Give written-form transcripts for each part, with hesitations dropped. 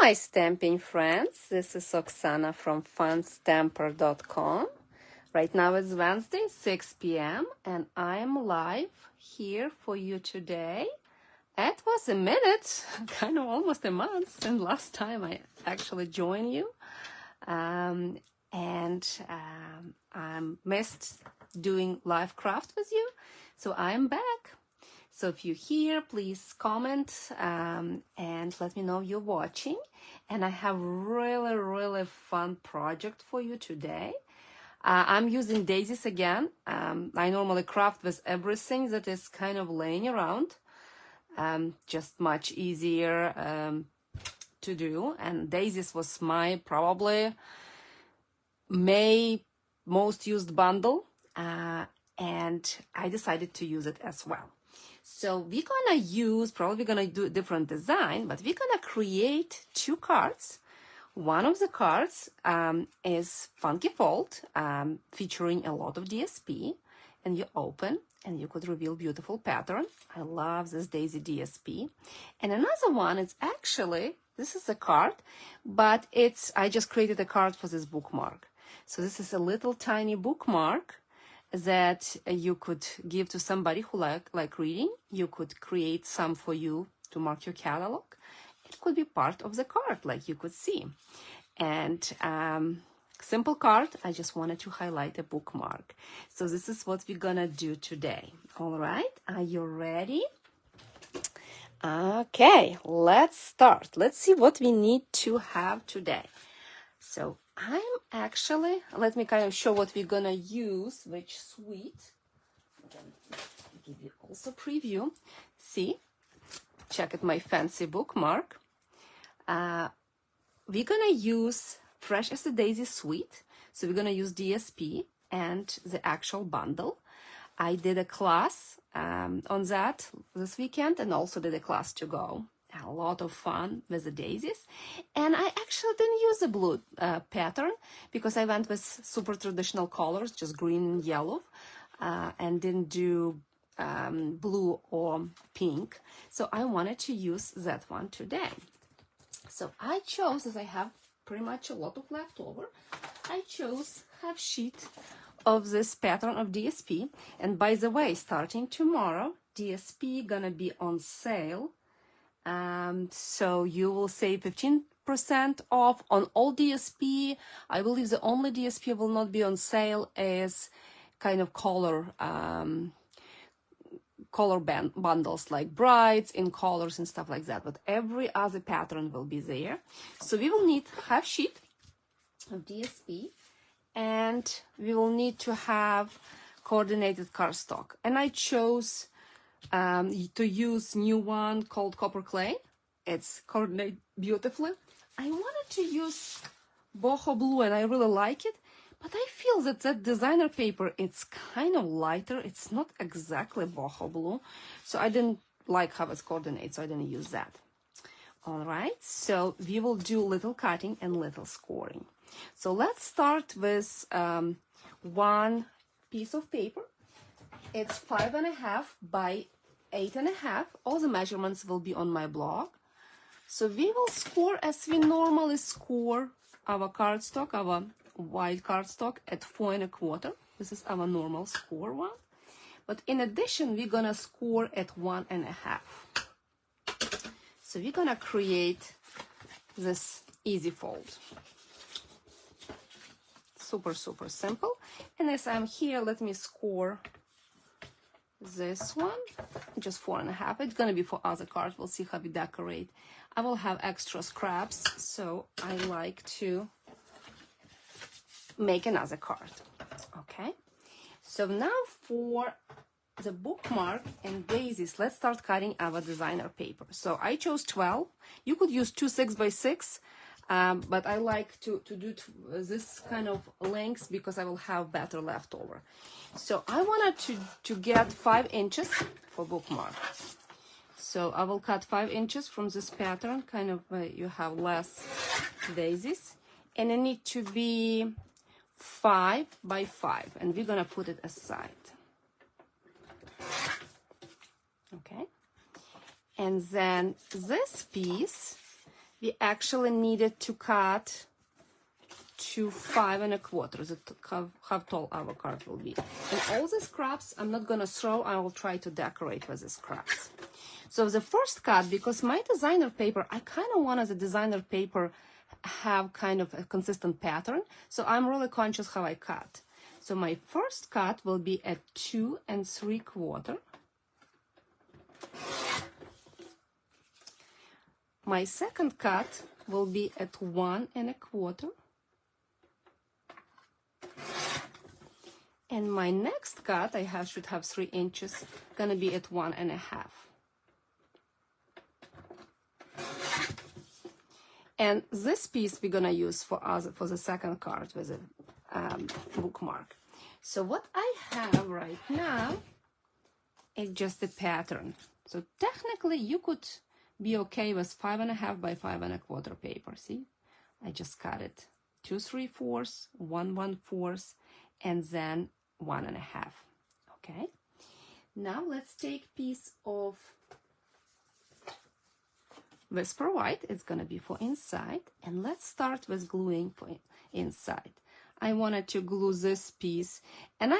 my stamping friends. This is Oksana from funstamper.com. Right now it's Wednesday, 6 p.m. and I'm live here for you today. It was a minute, kind of almost a month since last time I actually joined you. I missed doing live craft with you, so I'm back. So if you're here, please comment and let me know you're watching. And I have really fun project for you today. I'm using daisies again. I normally craft with everything that is kind of laying around. Just much easier to do. And daisies was my probably May most used bundle. And I decided to use it as well. So we're gonna use, probably gonna do a different design, but we're gonna create two cards. One of the cards is Funky Fold, featuring a lot of DSP, and you open and you could reveal beautiful pattern. I love this Daisy DSP. And another one is actually, this is a card, but I just created a card for this bookmark. So this is a little tiny bookmark that you could give to somebody who like reading. You could create some for you to mark your catalog. It could be part of the card, like you could see. And simple card, I just wanted to highlight a bookmark. So this is what we're gonna do today. All right, are you ready? Okay, let's start. Let's see what we need to have today. So I'm actually, let me kind of show what we're gonna use, which suite. Give you also preview. See, check out my fancy bookmark. We're gonna use Fresh as a Daisy suite. So we're gonna use DSP and the actual bundle. I did a class on that this weekend and also did a class to go. A lot of fun with the daisies, and I actually didn't use the blue pattern because I went with super traditional colors, just green and yellow, and didn't do blue or pink. So I wanted to use that one today. So I chose, as I have pretty much a lot of leftover, I chose half sheet of this pattern of DSP. And by the way, starting tomorrow, DSP gonna be on sale. So you will save 15% off on all DSP. I believe the only DSP will not be on sale is kind of color bundles like brights in colors and stuff like that, but every other pattern will be there. So we will need half sheet of DSP, and we will need to have coordinated cardstock. And I chose to use new one called Copper Clay. It's coordinated beautifully. I wanted to use boho blue and I really like it, but I feel that designer paper, it's kind of lighter. It's not exactly boho blue, so I didn't like how it's coordinated, so I didn't use that. All right, so we will do little cutting and little scoring. So let's start with one piece of paper. It's 5.5 by 8.5. All the measurements will be on my blog. So we will score as we normally score our cardstock, our white cardstock, at 4.25. This is our normal score one. But in addition, we're gonna score at 1.5. So we're gonna create this easy fold. Super simple. And as I'm here, let me score this one, just 4.5. It's gonna be for other cards. We'll see how we decorate. I will have extra scraps, so I like to make another card. Okay, so now for the bookmark and daisies, let's start cutting our designer paper. So I chose 12. You could use 2 6x6, but I like to do this kind of lengths because I will have better leftover. So I wanted to get 5 inches for bookmark. So I will cut 5 inches from this pattern, kind of you have less daisies, and it need to be 5 by 5, and we're gonna put it aside. Okay, and then this piece we actually needed to cut to 5 1/4. That's how tall our card will be. And all the scraps I'm not gonna throw, I will try to decorate with the scraps. So the first cut, because my designer paper, I kind of wanted the designer paper have kind of a consistent pattern. So I'm really conscious how I cut. So my first cut will be at 2 3/4. My second cut will be at 1 1/4. And my next cut, should have 3 inches, gonna be at 1 1/2. And this piece we're gonna use for the second card with a bookmark. So what I have right now is just a pattern. So technically you could be okay with 5 1/2 by 5 1/4 paper. See, I just cut it 2 3/4, 1 1/4, and then 1 1/2. Okay. Now let's take piece of Whisper White. It's gonna be for inside, and let's start with gluing for inside. I wanted to glue this piece, and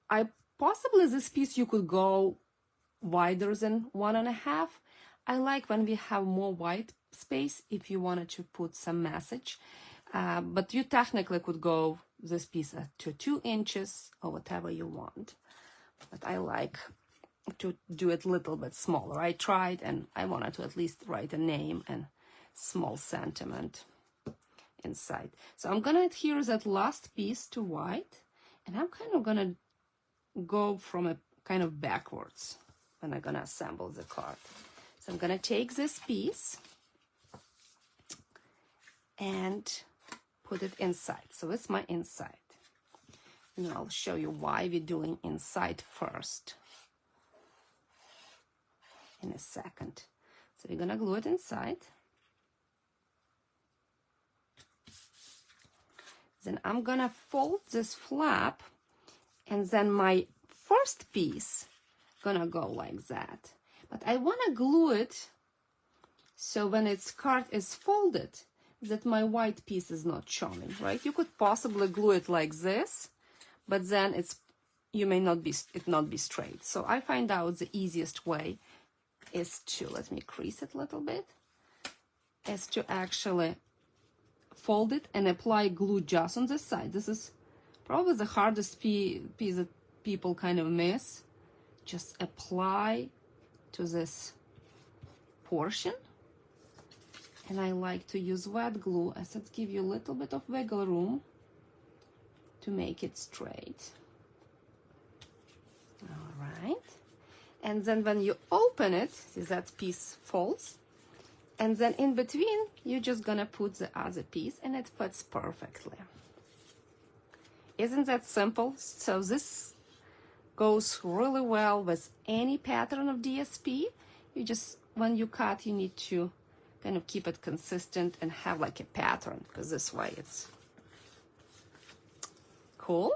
I possibly this piece you could go wider than 1 1/2. I like when we have more white space if you wanted to put some message, but you technically could go this piece to 2 inches or whatever you want. But I like to do it a little bit smaller. I tried, and I wanted to at least write a name and small sentiment inside. So I'm gonna adhere that last piece to white, and I'm kind of gonna go from a kind of backwards when I'm gonna assemble the card. So I'm gonna take this piece and put it inside. So it's my inside. And I'll show you why we're doing inside first in a second. So we're gonna glue it inside. Then I'm gonna fold this flap, and then my first piece gonna go like that. But I wanna glue it so when its card is folded, that my white piece is not showing, right? You could possibly glue it like this, but then it not be straight. So I find out the easiest way is to, let me crease it a little bit, is to actually fold it and apply glue just on this side. This is probably the hardest piece that people kind of miss. Just apply to this portion. And I like to use wet glue as it gives you a little bit of wiggle room to make it straight. All right. And then when you open it, see that piece folds. And then in between, you're just gonna put the other piece, and it fits perfectly. Isn't that simple? So this goes really well with any pattern of DSP. You just, when you cut, you need to kind of keep it consistent and have like a pattern, because this way it's cool.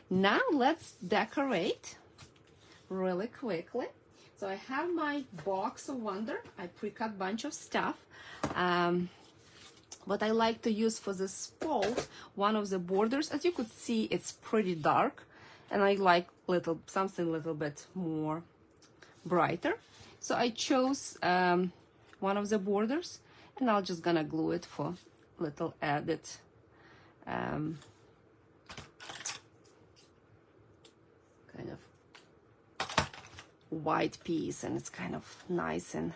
Now let's decorate really quickly. So I have my box of wonder. I pre-cut bunch of stuff. What I like to use for this fold, one of the borders, as you could see, it's pretty dark, and I like something a little bit more brighter. So I chose one of the borders, and I'm just gonna glue it for little added kind of white piece, and it's kind of nice and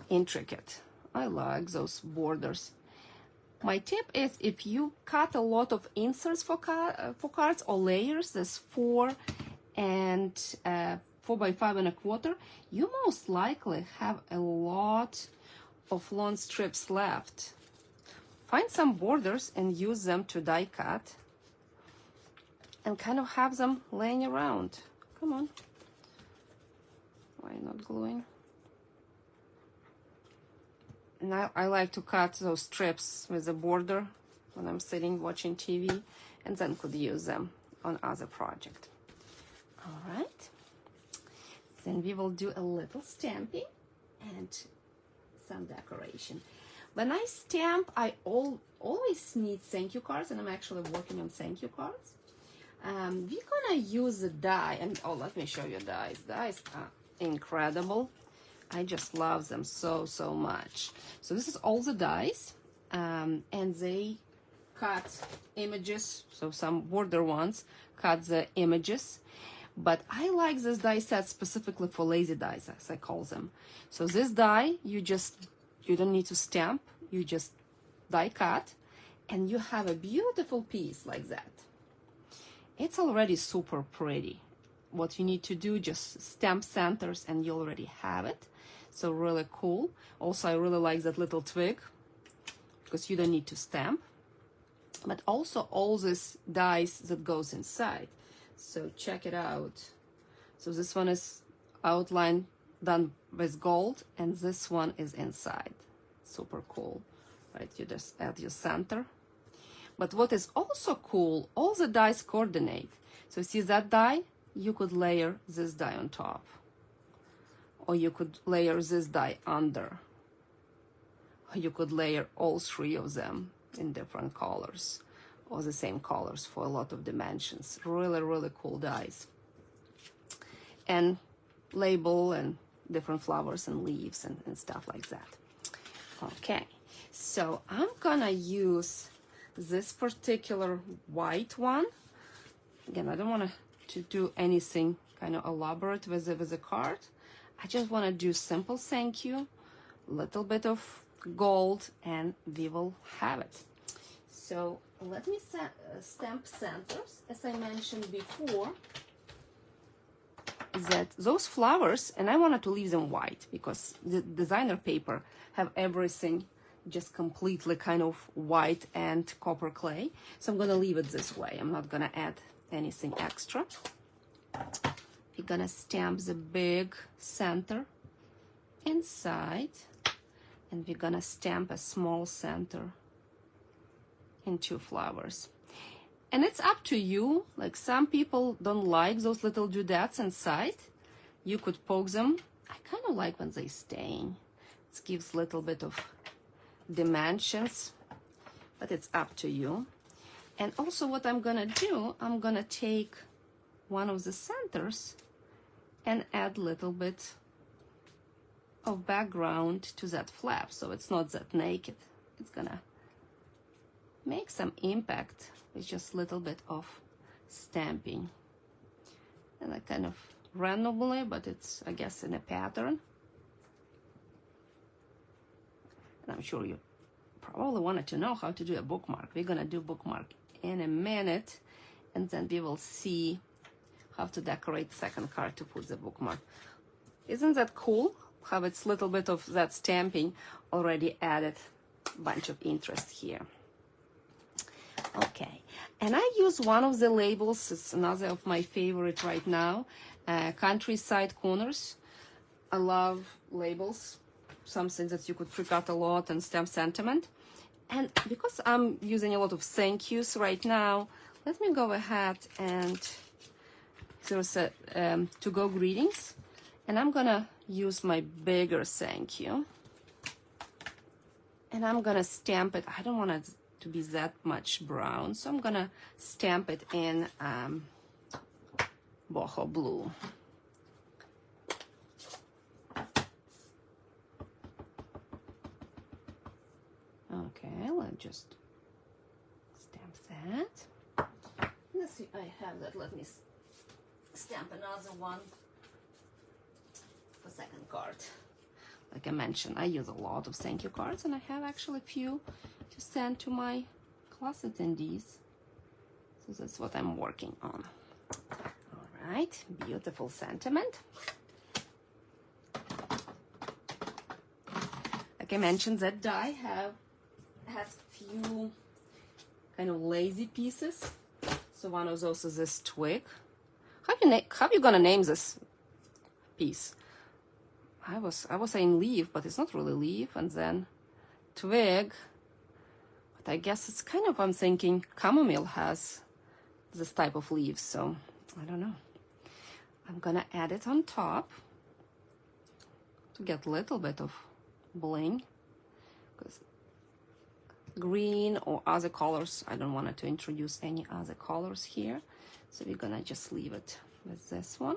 intricate. I like those borders. My tip is, if you cut a lot of inserts for cards or layers, there's 4 and 4 by 5 1/4, you most likely have a lot of long strips left. Find some borders and use them to die cut and kind of have them laying around. Come on. Why not gluing? And I like to cut those strips with a border when I'm sitting watching TV, and then could use them on other project. All right. Then we will do a little stamping and some decoration. When I stamp, I always need thank you cards, and I'm actually working on thank you cards. We're gonna use a die, and oh, let me show you dies. Dies are incredible. I just love them so much. So this is all the dies, and they cut images. So some border ones cut the images, but I like this die set specifically for lazy dies, as I call them. So this die, you don't need to stamp, you just die cut, and you have a beautiful piece like that. It's already super pretty. What you need to do, just stamp centers and you already have it. So really cool. Also, I really like that little twig because you don't need to stamp. But also all these dies that goes inside. So check it out. So this one is outline done with gold, and this one is inside. Super cool, right? You just add your center. But what is also cool, all the dies coordinate. So see that die? You could layer this die on top, or you could layer this die under, or you could layer all three of them in different colors, or the same colors for a lot of dimensions. Really cool dies. And label and different flowers and leaves and stuff like that. Okay, so I'm gonna use this particular white one. Again, I don't want to do anything kind of elaborate with the card. I just want to do simple thank you, little bit of gold, and we will have it. So let me stamp centers. As I mentioned before, that those flowers, and I wanted to leave them white because the designer paper have everything just completely kind of white and copper clay. So I'm gonna leave it this way. I'm not gonna add anything extra. We're gonna stamp the big center inside, and we're gonna stamp a small center in two flowers. And it's up to you. Like, some people don't like those little doodads inside. You could poke them. I kind of like when they stain. It gives a little bit of dimensions, but it's up to you. And also what I'm gonna do, I'm gonna take one of the centers and add a little bit of background to that flap, so it's not that naked. It's gonna make some impact with just a little bit of stamping. And I kind of randomly, but it's, I guess, in a pattern. And I'm sure you probably wanted to know how to do a bookmark. We're gonna do bookmark in a minute, and then we will see how to decorate the second card to put the bookmark. Isn't that cool? How it's a little bit of that stamping already added a bunch of interest here. Okay, and I use one of the labels. It's another of my favorite right now, Countryside Corners. I love labels, something that you could trick out a lot and stamp sentiment. And because I'm using a lot of thank yous right now, let me go ahead and there's a to-go greetings, and I'm gonna use my bigger thank you, and I'm gonna stamp it. I don't want it to be that much brown, so I'm gonna stamp it in boho blue. Okay, let's just stamp that. Let's see, I have that. Let me stamp another one for second card. Like I mentioned, I use a lot of thank you cards, and I have actually a few to send to my class attendees. So that's what I'm working on. All right, beautiful sentiment. Like I mentioned, that die has few kind of lazy pieces. So one of those is this twig. How you gonna name this piece? I was saying leaf, but it's not really leaf, and then twig. But I guess it's kind of, I'm thinking chamomile has this type of leaves, so I don't know. I'm gonna add it on top to get a little bit of bling, because green or other colors, I don't want to introduce any other colors here, so we're gonna just leave it with this one.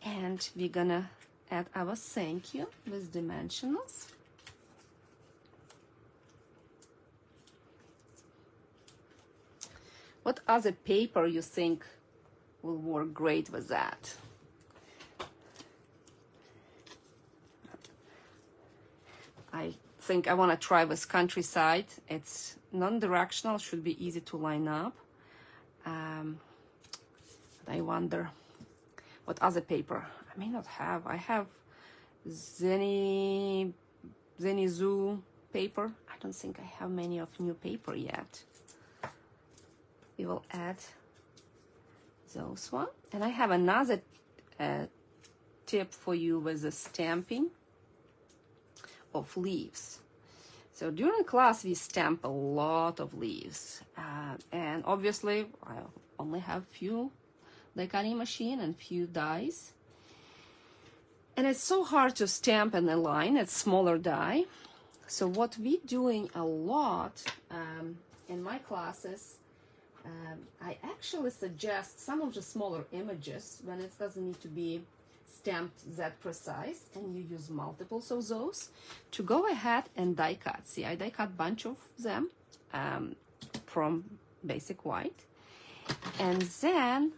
And we're gonna add our thank you with dimensionals. What other paper you think will work great with that? I think I want to try with Countryside. It's non-directional, should be easy to line up. But I wonder what other paper I may not have. I have Zenny Zoo paper. I don't think I have many of new paper yet. We will add those one. And I have another tip for you with the stamping of leaves. So during class we stamp a lot of leaves, and obviously I only have few die cutting machine and few dies, and it's so hard to stamp in a line. It's smaller die. So what we doing a lot in my classes, I actually suggest some of the smaller images when it doesn't need to be stamped that precise, and you use multiples of those to go ahead and die cut. See, I die cut bunch of them from basic white, and then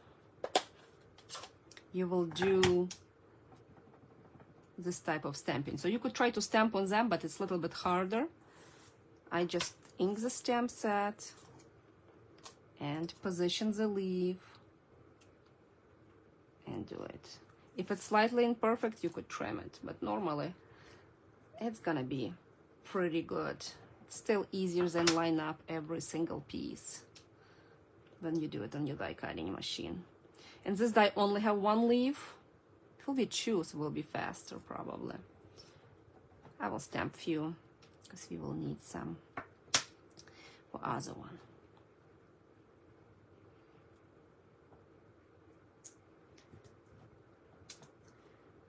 you will do this type of stamping. So you could try to stamp on them, but it's a little bit harder. I just ink the stamp set and position the leaf and do it. If it's slightly imperfect, you could trim it, but normally it's gonna be pretty good. It's still easier than line up every single piece when you do it on your die cutting machine. And this die only have one leaf. It will be two, so it will be faster probably. I will stamp few because we will need some for other one.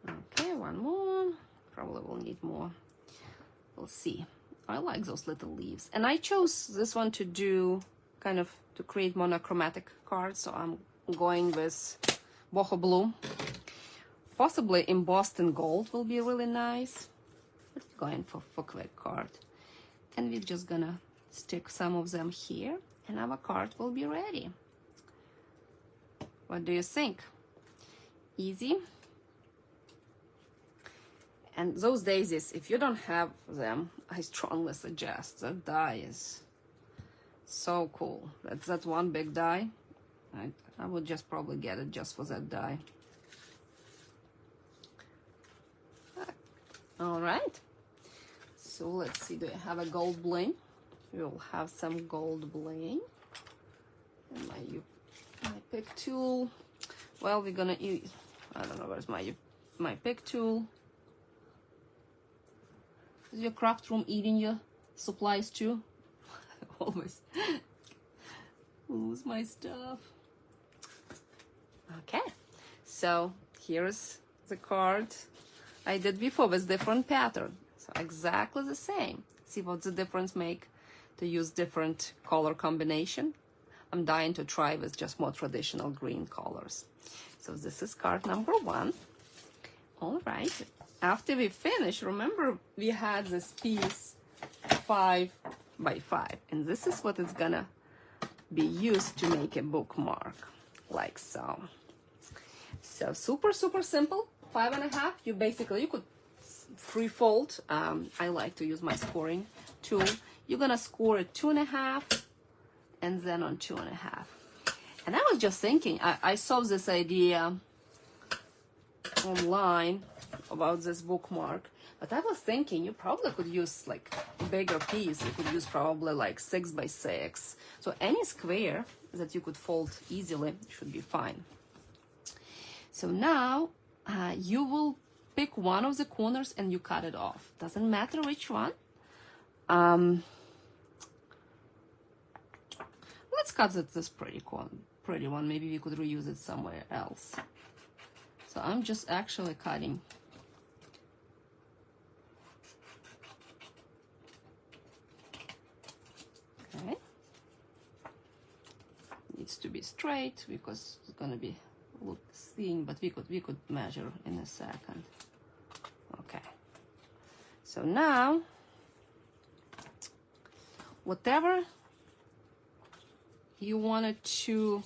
Okay, one more. Probably will need more. We'll see. I like those little leaves. And I chose this one to do kind of to create monochromatic cards. So I'm going with boho blue. Possibly embossed in gold will be really nice. But we're going for quick card. And we're just gonna stick some of them here and our card will be ready. What do you think? Easy? And those daisies, if you don't have them, I strongly suggest. That die is so cool. That's that one big die. I would just probably get it just for that die. All right. So let's see, do I have a gold bling? We'll have some gold bling. And my pick tool. Well, we're gonna use, I don't know, where's my pick tool. Is your craft room eating your supplies too? Always lose my stuff. Okay, so here's the card I did before with different pattern. So exactly the same. See what the difference make to use different color combination. I'm dying to try with just more traditional green colors. So this is card number 1. All right. After we finish, remember we had this piece 5 by 5, and this is what is gonna be used to make a bookmark, like so. So super simple. 5.5. You could free fold. I like to use my scoring tool. You're gonna score at 2.5, and then on 2.5. And I was just thinking, I saw this idea online about this bookmark, but I was thinking you probably could use like a bigger piece. You could use probably like 6 by 6. So any square that you could fold easily should be fine. So now you will pick one of the corners and you cut it off. Doesn't matter which one. Let's cut this pretty one. Maybe we could reuse it somewhere else. So I'm just actually cutting. Okay. Needs to be straight because it's gonna be look thin, but we could measure in a second. Okay. So now, whatever you wanted to,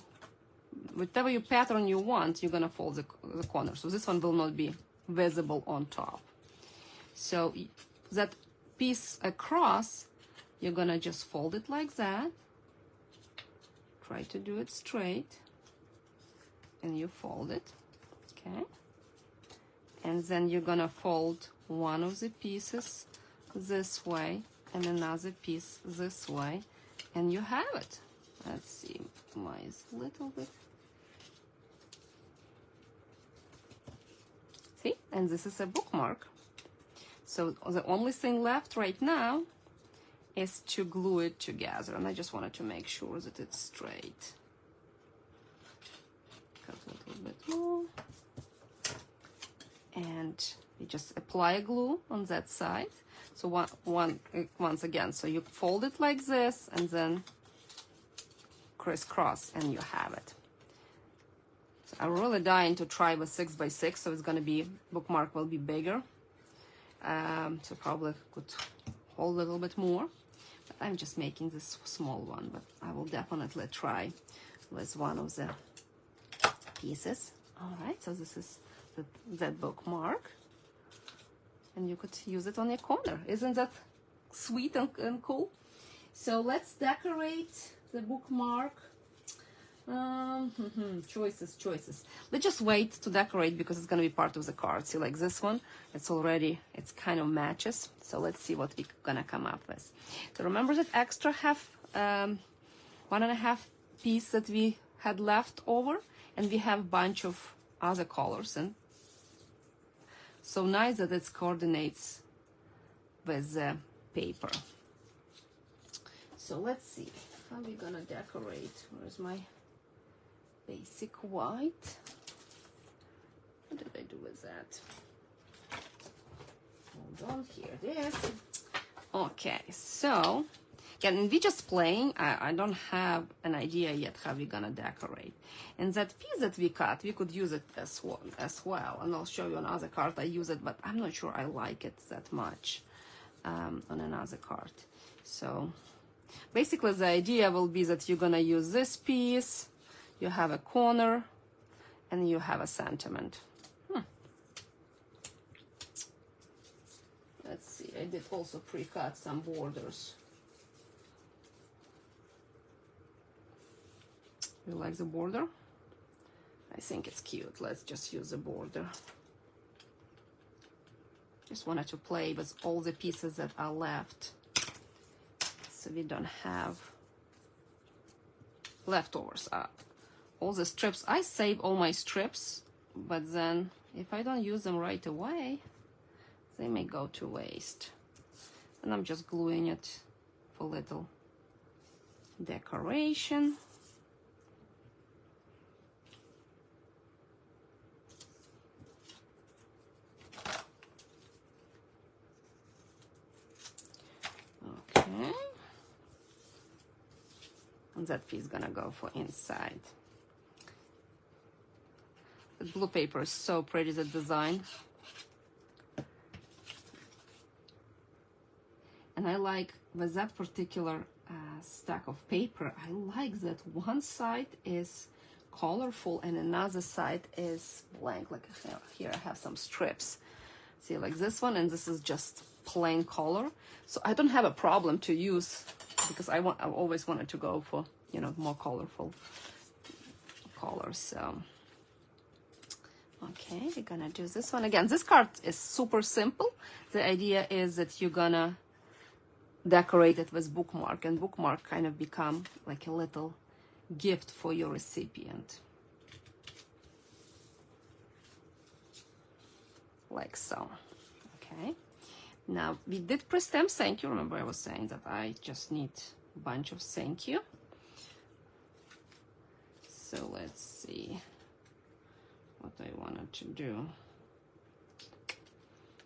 whatever your pattern you want, you're gonna fold the corner. So this one will not be visible on top. So that piece across, you're gonna just fold it like that. Try to do it straight. And you fold it, okay? And then you're gonna fold one of the pieces this way and another piece this way, and you have it. Let's see, mine is a little bit. See, and this is a bookmark. So the only thing left right now is to glue it together, and I just wanted to make sure that it's straight. Cut a little bit more. And you just apply a glue on that side. So once again, so you fold it like this and then crisscross and you have it. So I'm really dying to try with 6x6, so it's gonna be, bookmark will be bigger. So probably could hold a little bit more. But I'm just making this small one, but I will definitely try with one of the pieces. All right, so this is that bookmark, and you could use it on your corner. Isn't that sweet and cool? So let's decorate the bookmark. Choices. Let's just wait to decorate because it's going to be part of the card. See, like this one, it's kind of matches. So let's see what we're going to come up with. So remember that extra half, 1.5 piece that we had left over, and we have a bunch of other colors, and so nice that it coordinates with the paper. So let's see how we're gonna decorate. Where's my basic white? What did I do with that? Hold on, here it is. Okay, so again, we're just playing. I don't have an idea yet how we're gonna decorate. And that piece that we cut, we could use it as well. And I'll show you another card. I use it, but I'm not sure I like it that much on another card. So basically the idea will be that you're gonna use this piece, you have a corner, and you have a sentiment. Let's see, I did also pre-cut some borders. You like the border? I think it's cute. Let's just use the border. Just wanted to play with all the pieces that are left, so we don't have leftovers. All the strips, I save all my strips, but then if I don't use them right away, they may go to waste. And I'm just gluing it for little decoration. Okay. And that piece is gonna go for inside. The blue paper is so pretty, the design. And I like, with that particular stack of paper, I like that one side is colorful and another side is blank. Like here I have some strips. See, like this one, and this is just plain color. So I don't have a problem to use, because I've always wanted to go for, you know, more colorful colors. So okay, we're gonna do this one again. This card is super simple. The idea is that you're gonna decorate it with bookmark, and bookmark kind of become like a little gift for your recipient, like so. Okay, now we did pre-stamp thank you. Remember I was saying that I just need a bunch of thank you. So let's see, what what I wanted to do.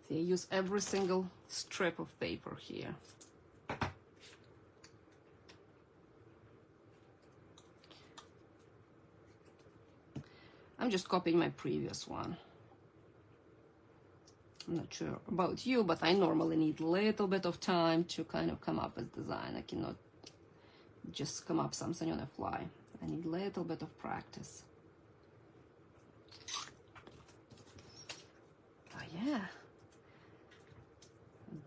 See, I use every single strip of paper here. I'm just copying my previous one. I'm not sure about you, but I normally need a little bit of time to kind of come up with design. I cannot just come up something on the fly. I need a little bit of practice. Oh yeah.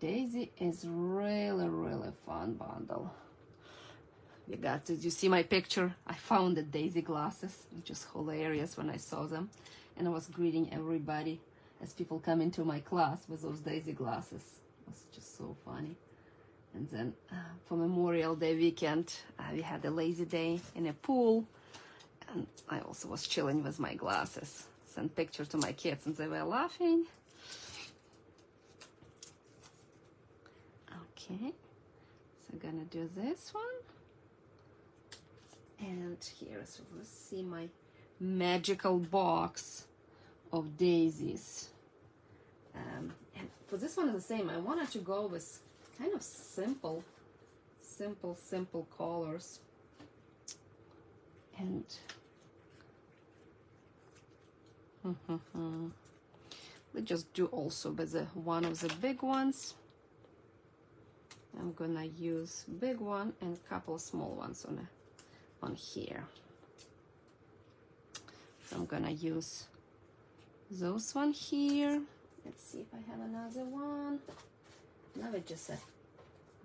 Daisy is really fun bundle. Did you see my picture? I found the Daisy glasses, which is hilarious when I saw them. And I was greeting everybody as people come into my class with those Daisy glasses. It was just so funny. And then for Memorial Day weekend, we had a lazy day in a pool. And I also was chilling with my glasses. Sent pictures to my kids and they were laughing. Okay, so I'm gonna do this one. And here, so let's see my magical box of daisies. And for this one is the same. I wanted to go with kind of simple colors. And let's just do also with one of the big ones. I'm gonna use big one and a couple of small ones on here. So I'm gonna use those one here. Let's see if I have another one. Now it's just a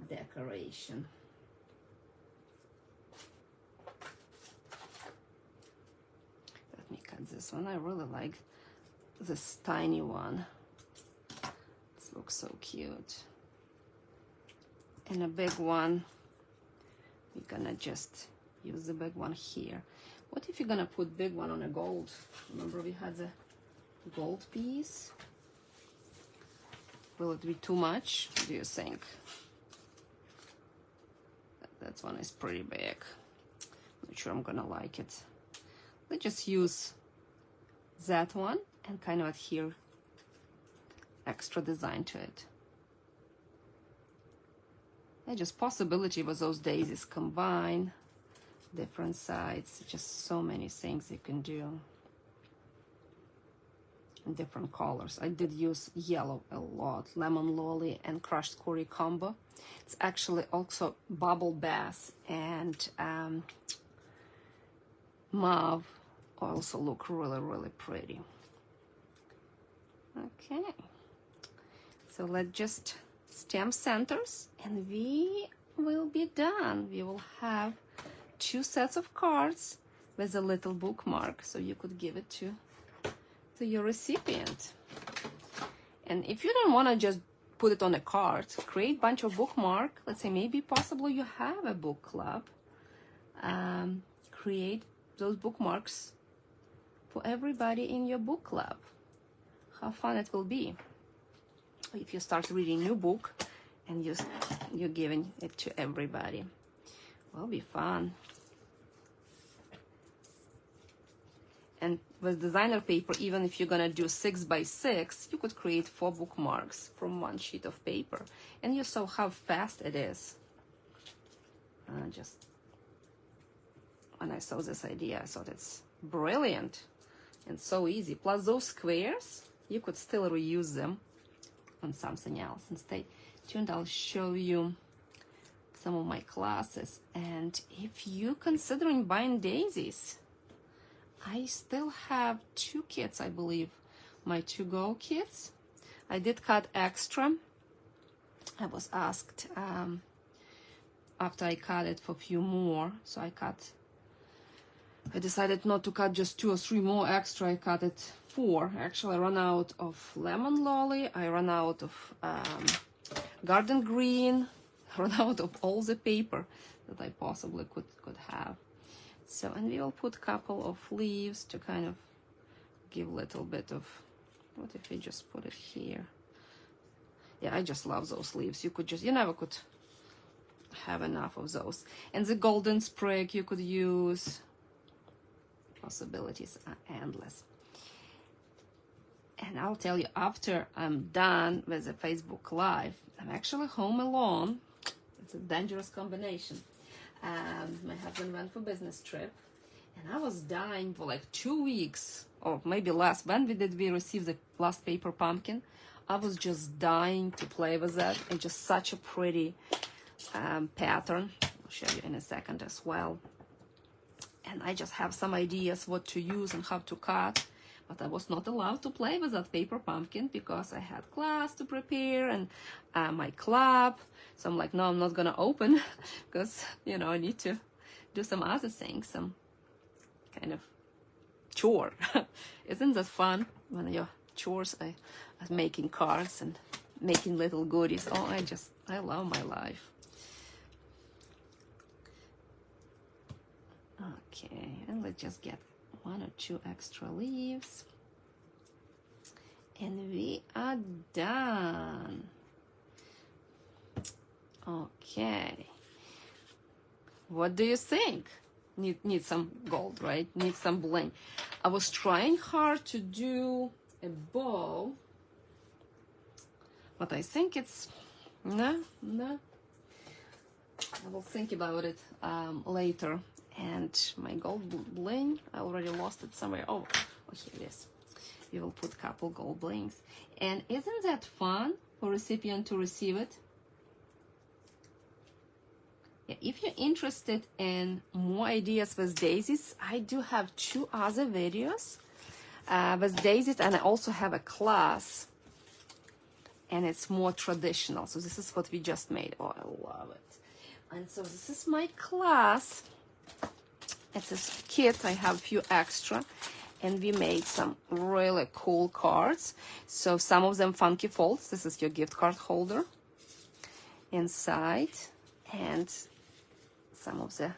decoration. Let me cut this one. I really like this tiny one. This looks so cute. And a big one, we're gonna just use the big one here. What if you're gonna put big one on a gold? Remember we had the gold piece? Will it be too much? What do you think? That one is pretty big. Not sure I'm gonna like it. Let's just use that one and kind of adhere extra design to it. And just possibility with those daisies combine different sides, just so many things you can do in different colors. I did use yellow a lot, lemon lolly and crushed curry combo. It's actually also bubble bath and mauve also look really pretty. Okay, so let's just stamp centers and we will be done. We will have 2 sets of cards with a little bookmark, so you could give it to your recipient. And if you don't want to just put it on a card, create a bunch of bookmark. Let's say maybe possibly you have a book club. Create those bookmarks for everybody in your book club. How fun it will be if you start reading a new book and you're giving it to everybody. Will be fun. And with designer paper, even if you're gonna do 6 by 6, you could create 4 bookmarks from 1 sheet of paper. And you saw how fast it is. Just when I saw this idea, I thought it's brilliant and so easy. Plus those squares, you could still reuse them on something else. And stay tuned, I'll show you some of my classes. And if you're considering buying daisies, I still have 2 kits, I believe, my to-go kits. I did cut extra. I was asked after I cut it for a few more, so I decided not to cut just 2 or 3 more extra. I cut it 4. Actually, I ran out of lemon lolly. I ran out of garden green. I ran out of all the paper that I possibly could have. So, and we will put a couple of leaves to kind of give a little bit of, what if we just put it here? Yeah, I just love those leaves. You never could have enough of those. And the golden sprig you could use. Possibilities are endless. And I'll tell you, after I'm done with the Facebook Live, I'm actually home alone. It's a dangerous combination. My husband went for business trip, and I was dying for like 2 weeks, or maybe less. When did we receive the last paper pumpkin? I was just dying to play with that. It's just such a pretty pattern. I'll show you in a second as well. And I just have some ideas what to use and how to cut. But I was not allowed to play with that paper pumpkin because I had class to prepare and my club. So I'm like, no, I'm not gonna open because, you know, I need to do some other things, some kind of chore. Isn't that fun when your chores are making cards and making little goodies? Oh, I love my life. Okay, and let's just get 1 or 2 extra leaves, and we are done. Okay, what do you think? Need some gold, right? Need some bling. I was trying hard to do a bow, but I think it's no. I will think about it later. And my gold bling, I already lost it somewhere. Oh, here it is. We will put a couple gold blings. And isn't that fun for recipient to receive it? Yeah, if you're interested in more ideas with daisies, I do have 2 other videos with daisies, and I also have a class, and it's more traditional. So this is what we just made. Oh, I love it. And so this is my class. It's a kit. I have a few extra, and we made some really cool cards. So some of them funky folds. This is your gift card holder inside, and some of the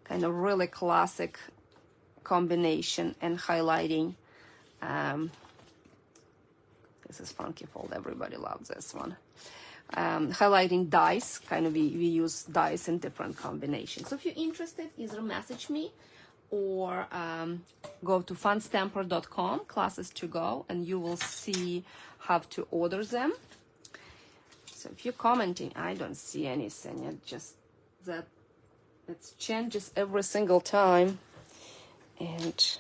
kind of really classic combination and highlighting. This is funky fold. Everybody loves this one. Highlighting dice, kind of we use dice in different combinations. So if you're interested, either message me or go to funstamper.com, classes to go, and you will see how to order them. So if you're commenting, I don't see anything. It just that it changes every single time. And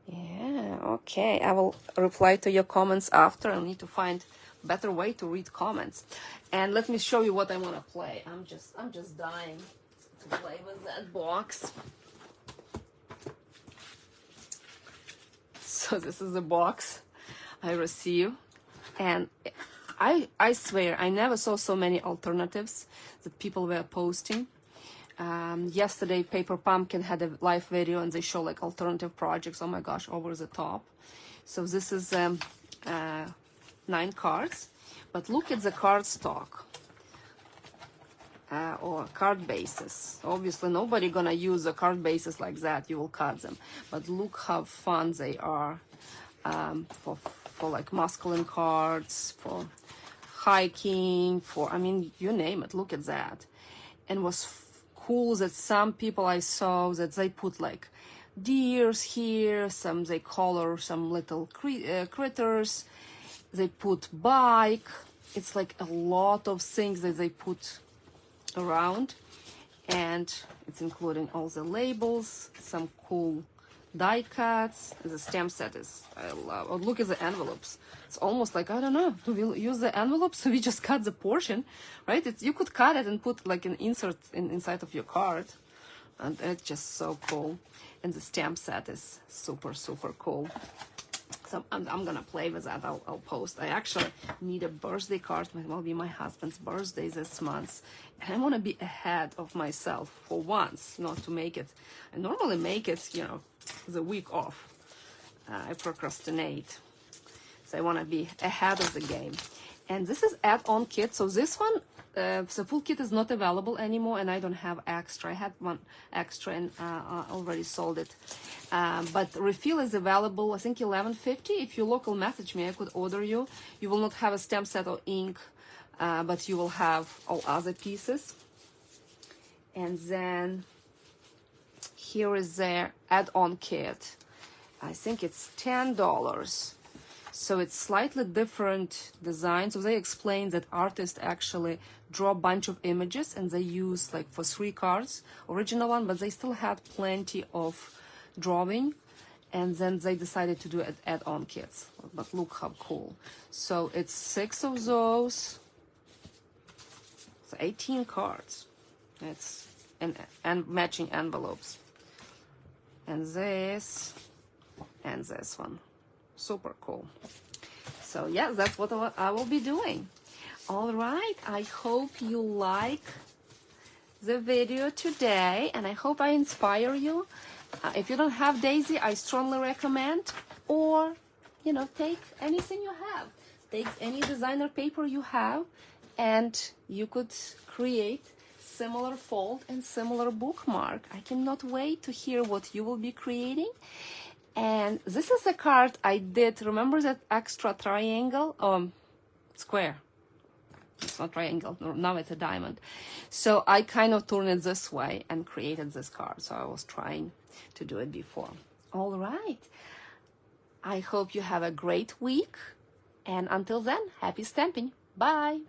yeah, okay, I will reply to your comments after. I need to find better way to read comments. And let me show you what I want to play. I'm just dying to play with that box. So this is the box I receive, and I swear I never saw so many alternatives that people were posting. Yesterday Paper Pumpkin had a live video and they show like alternative projects. Oh my gosh, over the top. So this is 9 cards, but look at the card stock or card bases. Obviously nobody gonna use a card bases like that. You will cut them, but look how fun they are for like masculine cards, for hiking, for I mean you name it. Look at that. And was cool that some people I saw that they put like deers here, some they color some little critters, they put bike. It's like a lot of things that they put around, and it's including all the labels, some cool die cuts. The stamp set is I love. Oh, look at the envelopes. It's almost like, I don't know, do we use the envelopes? So we just cut the portion, right? You could cut it and put like an insert inside of your card, and it's just so cool. And the stamp set is super cool. So I'm gonna play with that. I'll post. I actually need a birthday card. It will be my husband's birthday this month, and I want to be ahead of myself for once, not to make it. I normally make it, you know, the week off. I procrastinate, so I want to be ahead of the game. And this is add-on kit. So this one, the full kit is not available anymore, and I don't have extra. I had one extra and already sold it. But refill is available, I think $11.50. If you local message me, I could order you. You will not have a stamp set or ink, but you will have all other pieces. And then here is their add-on kit. I think it's $10. So it's slightly different design. So they explain that artists actually draw a bunch of images and they use like for 3 cards, original one, but they still had plenty of drawing. And then they decided to do it add-on kits. But look how cool. So it's 6 of those. So 18 cards. It's and matching envelopes. And this one. Super cool. So yeah, that's what I will be doing. All right, I hope you like the video today, and I hope I inspire you. If you don't have Daisy, I strongly recommend, or take anything you have, take any designer paper you have, and you could create similar fold and similar bookmark. I cannot wait to hear what you will be creating. And this is a card I did. Remember that extra triangle? Square. It's not triangle. Now it's a diamond. So I kind of turned it this way and created this card. So I was trying to do it before. All right. I hope you have a great week. And until then, happy stamping. Bye.